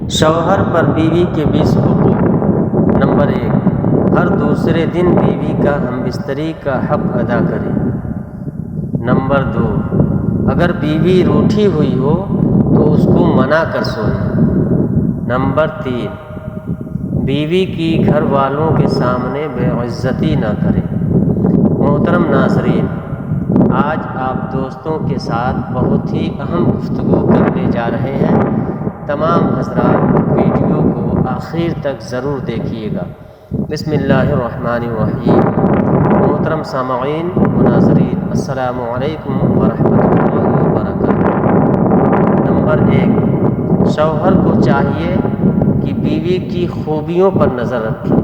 شوہر پر بیوی کے 20 حقوق۔ نمبر 1، ہر دوسرے دن بیوی کا ہم بستری کا حق ادا کرے۔ نمبر 2، اگر بیوی روٹھی ہوئی ہو تو اس کو منع کر سوئے۔ نمبر 3، بیوی کی گھر والوں کے سامنے بے عزتی نہ کرے۔ محترم ناظرین، آج آپ دوستوں کے ساتھ بہت ہی اہم گفتگو کرنے جا رہے ہیں۔ تمام حضرات ویڈیو کو آخر تک ضرور دیکھیے گا۔ بسم اللہ الرحمن الرحیم۔ محترم سامعین و ناظرین، السلام علیکم ورحمۃ اللہ وبرکاتہ۔ نمبر 1، شوہر کو چاہیے کہ بیوی کی خوبیوں پر نظر رکھے۔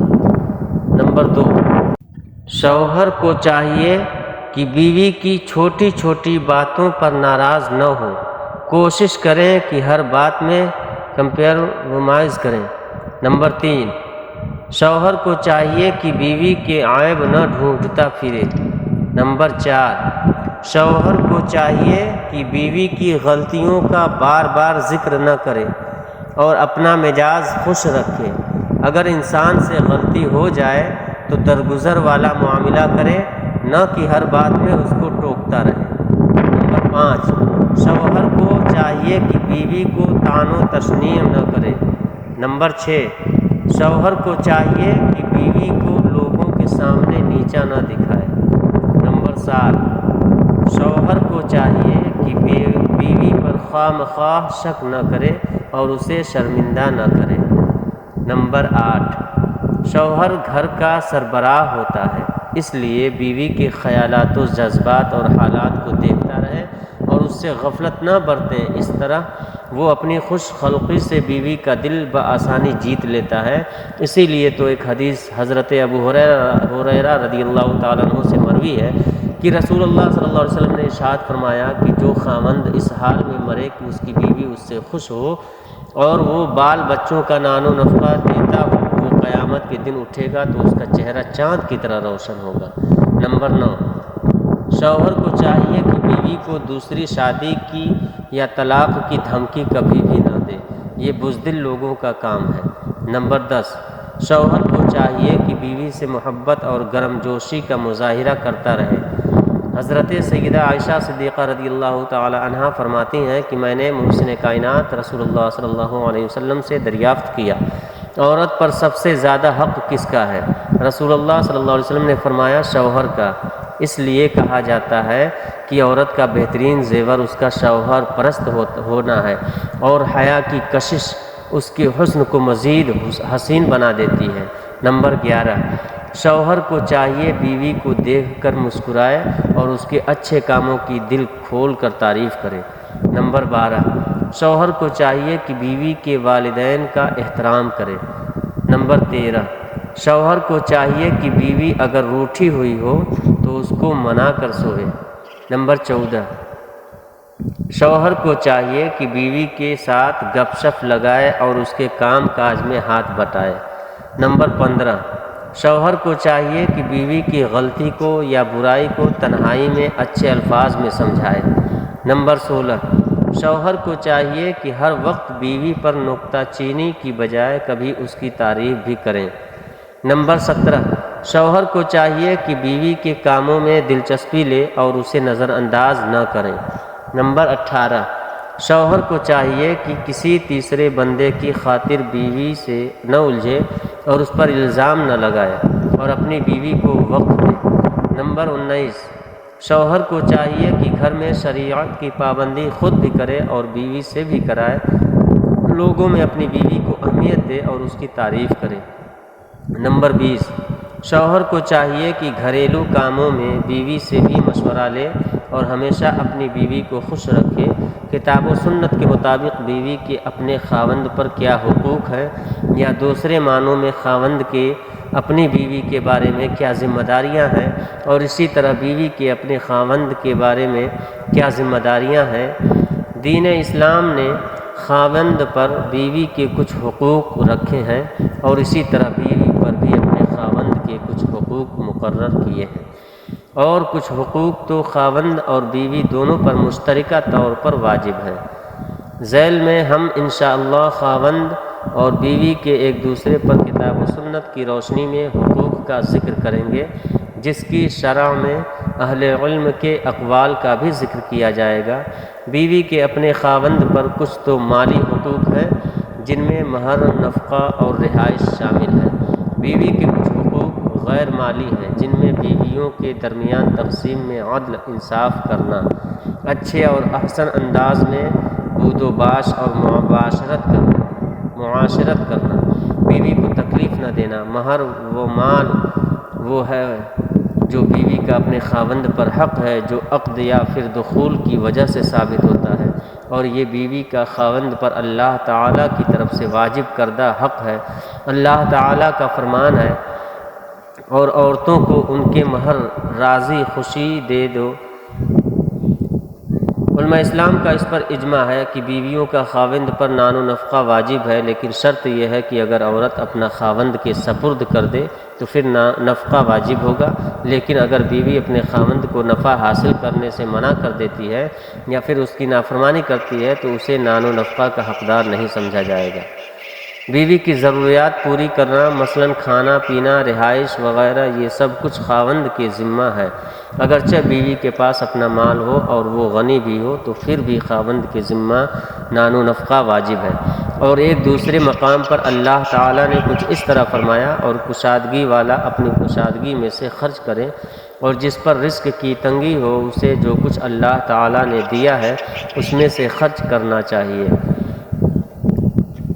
نمبر 2، شوہر کو چاہیے کہ بیوی کی چھوٹی چھوٹی باتوں پر ناراض نہ ہو، کوشش کریں کہ ہر بات میں کمپرومائز کریں۔ نمبر 3، شوہر کو چاہیے کہ بیوی کے عیب نہ ڈھونڈتا پھرے۔ نمبر 4، شوہر کو چاہیے کہ بیوی کی غلطیوں کا بار بار ذکر نہ کرے اور اپنا مزاج خوش رکھے۔ اگر انسان سے غلطی ہو جائے تو درگزر والا معاملہ کرے، نہ کہ ہر بات میں اس کو ٹوکتا رہے۔ نمبر 5، شوہر کو چاہیے کہ بیوی کو طعن و تشنیع نہ کرے۔ نمبر 6، شوہر کو چاہیے کہ بیوی کو لوگوں کے سامنے نیچا نہ دکھائے۔ نمبر 7، شوہر کو چاہیے کہ بیوی پر خواہ مخواہ شک نہ کرے اور اسے شرمندہ نہ کرے۔ نمبر 8، شوہر گھر کا سربراہ ہوتا ہے، اس لیے بیوی کے خیالات و جذبات اور حالات کو دیکھتا رہے اور اس سے غفلت نہ برتے۔ اس طرح وہ اپنی خوش خلقی سے بیوی کا دل بآسانی جیت لیتا ہے۔ اسی لیے تو ایک حدیث حضرت ابو ہریرہ رضی اللہ تعالیٰ عنہ سے مروی ہے کہ رسول اللہ صلی اللہ علیہ وسلم نے ارشاد فرمایا کہ جو خاوند اس حال میں مرے کہ اس کی بیوی اس سے خوش ہو اور وہ بال بچوں کا نان و نفقہ دیتا ہو، وہ قیامت کے دن اٹھے گا تو اس کا چہرہ چاند کی طرح روشن ہوگا۔ نمبر 9، شوہر کو چاہیے کہ بیوی کو دوسری شادی کی یا طلاق کی دھمکی کبھی بھی نہ دے، یہ بزدل لوگوں کا کام ہے۔ نمبر 10، شوہر کو چاہیے کہ بیوی سے محبت اور گرم جوشی کا مظاہرہ کرتا رہے۔ حضرت سیدہ عائشہ صدیقہ رضی اللہ تعالی عنہا فرماتی ہیں کہ میں نے محسن کائنات رسول اللہ صلی اللہ علیہ وسلم سے دریافت کیا، عورت پر سب سے زیادہ حق کس کا ہے؟ رسول اللہ صلی اللہ علیہ وسلم نے فرمایا شوہر کا، اس لیے کہا جاتا ہے کہ عورت کا بہترین زیور اس کا شوہر پرست ہونا ہے اور حیا کی کشش اس کے حسن کو مزید حسین بنا دیتی ہے۔ نمبر 11، شوہر کو چاہیے بیوی کو دیکھ کر مسکرائے اور اس کے اچھے کاموں کی دل کھول کر تعریف کرے۔ نمبر 12، شوہر کو چاہیے کہ بیوی کے والدین کا احترام کرے۔ نمبر 13، شوہر کو چاہیے کہ بیوی اگر روٹھی ہوئی ہو تو اس کو منا کر سوئے۔ نمبر 14، شوہر کو چاہیے کہ بیوی کے ساتھ گپ شپ لگائے اور اس کے کام کاج میں ہاتھ بٹائے۔ نمبر 15، شوہر کو چاہیے کہ بیوی کی غلطی کو یا برائی کو تنہائی میں اچھے الفاظ میں سمجھائے۔ نمبر 16، شوہر کو چاہیے کہ ہر وقت بیوی پر نکتہ چینی کی بجائے کبھی اس کی تعریف بھی کریں۔ نمبر 17، شوہر کو چاہیے کہ بیوی کے کاموں میں دلچسپی لے اور اسے نظر انداز نہ کریں۔ نمبر 18، شوہر کو چاہیے کہ کسی تیسرے بندے کی خاطر بیوی سے نہ الجھے اور اس پر الزام نہ لگائے اور اپنی بیوی کو وقت دے۔ نمبر 19، شوہر کو چاہیے کہ گھر میں شریعت کی پابندی خود بھی کرے اور بیوی سے بھی کرائے، لوگوں میں اپنی بیوی کو اہمیت دے اور اس کی تعریف کرے۔ نمبر 20، شوہر کو چاہیے کہ گھریلو کاموں میں بیوی سے بھی مشورہ لے اور ہمیشہ اپنی بیوی کو خوش رکھے۔ کتاب و سنت کے مطابق بیوی کے اپنے خاوند پر کیا حقوق ہیں، یا دوسرے معنوں میں خاوند کے اپنی بیوی کے بارے میں کیا ذمہ داریاں ہیں، اور اسی طرح بیوی کے اپنے خاوند کے بارے میں کیا ذمہ داریاں ہیں۔ دین اسلام نے خاوند پر بیوی کے کچھ حقوق رکھے ہیں اور اسی طرح بیوی پر بھی اپنے خاوند کے کچھ حقوق مقرر کیے ہیں، اور کچھ حقوق تو خاوند اور بیوی دونوں پر مشترکہ طور پر واجب ہیں۔ ذیل میں ہم انشاءاللہ خاوند اور بیوی کے ایک دوسرے پر کتاب و سنت کی روشنی میں حقوق کا ذکر کریں گے، جس کی شرع میں اہل علم کے اقوال کا بھی ذکر کیا جائے گا۔ بیوی کے اپنے خاوند پر کچھ تو مالی حقوق ہیں جن میں مہر، نفقہ اور رہائش شامل ہے۔ بیوی کے کچھ حقوق غیر مالی ہیں جن میں بیویوں کے درمیان تقسیم میں عدل، انصاف کرنا، اچھے اور احسن انداز میں بود و باش اور معاشرت کرنا، بیوی کو تکلیف نہ دینا۔ مہر وہ مال وہ ہے جو بیوی کا اپنے خاوند پر حق ہے، جو عقد یا پھر دخول کی وجہ سے ثابت ہوتا ہے، اور یہ بیوی کا خاوند پر اللہ تعالیٰ کی طرف سے واجب کردہ حق ہے۔ اللہ تعالیٰ کا فرمان ہے، اور عورتوں کو ان کے مہر راضی خوشی دے دو۔ علماء اسلام کا اس پر اجماع ہے کہ بیویوں کا خاوند پر نان و نفقہ واجب ہے، لیکن شرط یہ ہے کہ اگر عورت اپنا خاوند کے سپرد کر دے تو پھر نفقہ واجب ہوگا، لیکن اگر بیوی اپنے خاوند کو نفع حاصل کرنے سے منع کر دیتی ہے یا پھر اس کی نافرمانی کرتی ہے تو اسے نان و نفقہ کا حقدار نہیں سمجھا جائے گا۔ بیوی کی ضروریات پوری کرنا، مثلا کھانا پینا، رہائش وغیرہ، یہ سب کچھ خاوند کے ذمہ ہے۔ اگرچہ بیوی کے پاس اپنا مال ہو اور وہ غنی بھی ہو تو پھر بھی خاوند کے ذمہ نان و نفقہ واجب ہے۔ اور ایک دوسرے مقام پر اللہ تعالیٰ نے کچھ اس طرح فرمایا، اور کشادگی والا اپنی کشادگی میں سے خرچ کرے، اور جس پر رزق کی تنگی ہو اسے جو کچھ اللہ تعالیٰ نے دیا ہے اس میں سے خرچ کرنا چاہیے۔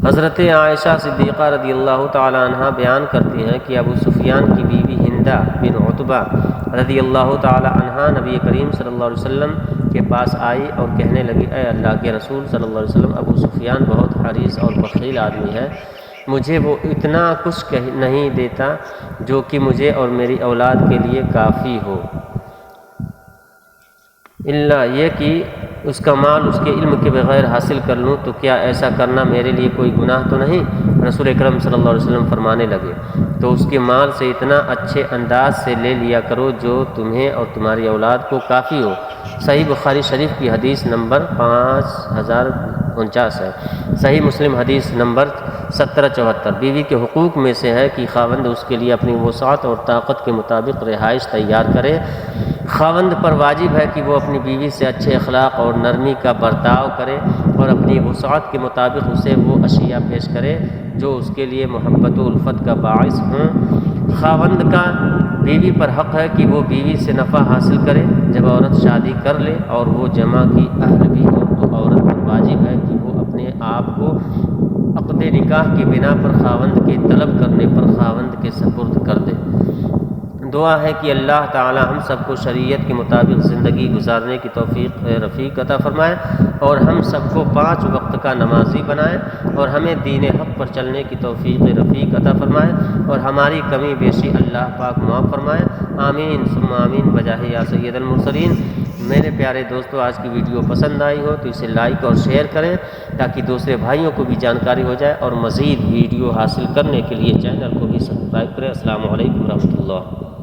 حضرت عائشہ صدیقہ رضی اللہ تعالی عنہ بیان کرتی ہیں کہ ابو سفیان کی بیوی ہندہ بن عتبہ رضی اللہ تعالی عنہ نبی کریم صلی اللہ علیہ وسلم کے پاس آئی اور کہنے لگی، اے اللہ کے رسول صلی اللہ علیہ وسلم، ابو سفیان بہت حریص اور بخیل آدمی ہے، مجھے وہ اتنا کچھ نہیں دیتا جو کہ مجھے اور میری اولاد کے لیے کافی ہو، الا یہ کہ اس کا مال اس کے علم کے بغیر حاصل کر لوں، تو کیا ایسا کرنا میرے لیے کوئی گناہ تو نہیں؟ رسول اکرم صلی اللہ علیہ وسلم فرمانے لگے، تو اس کے مال سے اتنا اچھے انداز سے لے لیا کرو جو تمہیں اور تمہاری اولاد کو کافی ہو۔ صحیح بخاری شریف کی حدیث نمبر 5049 ہے۔ صحیح مسلم حدیث نمبر 1774۔ بیوی کے حقوق میں سے ہے کہ خاوند اس کے لیے اپنی وسعت اور طاقت کے مطابق رہائش تیار کرے۔ خاوند پر واجب ہے کہ وہ اپنی بیوی سے اچھے اخلاق اور نرمی کا برتاؤ کرے اور اپنی وسعت کے مطابق اسے وہ اشیاء پیش کرے جو اس کے لیے محبت و الفت کا باعث ہوں۔ خاوند کا بیوی پر حق ہے کہ وہ بیوی سے نفع حاصل کرے۔ جب عورت شادی کر لے اور وہ جمع کی اہل بھی ہو تو عورت پر واجب ہے کہ وہ اپنے آپ کو عقد نکاح کی بنا پر خاوند کے طلب کرنے پر خاوند کے سپرد کر دے۔ دعا ہے کہ اللہ تعالی ہم سب کو شریعت کے مطابق زندگی گزارنے کی توفیق رفیق عطا فرمائے، اور ہم سب کو 5 وقت کا نمازی بنائے، اور ہمیں دین حق پر چلنے کی توفیق رفیق عطا فرمائے، اور ہماری کمی بیشی اللہ پاک معاف فرمائے۔ آمین ثم آمین بجاہ یا سید المرسلین۔ میرے پیارے دوستو، آج کی ویڈیو پسند آئی ہو تو اسے لائک اور شیئر کریں تاکہ دوسرے بھائیوں کو بھی جانکاری ہو جائے، اور مزید ویڈیو حاصل کرنے کے لیے چینل کو بھی سبسکرائب کریں۔ السلام علیکم ورحمۃ اللہ۔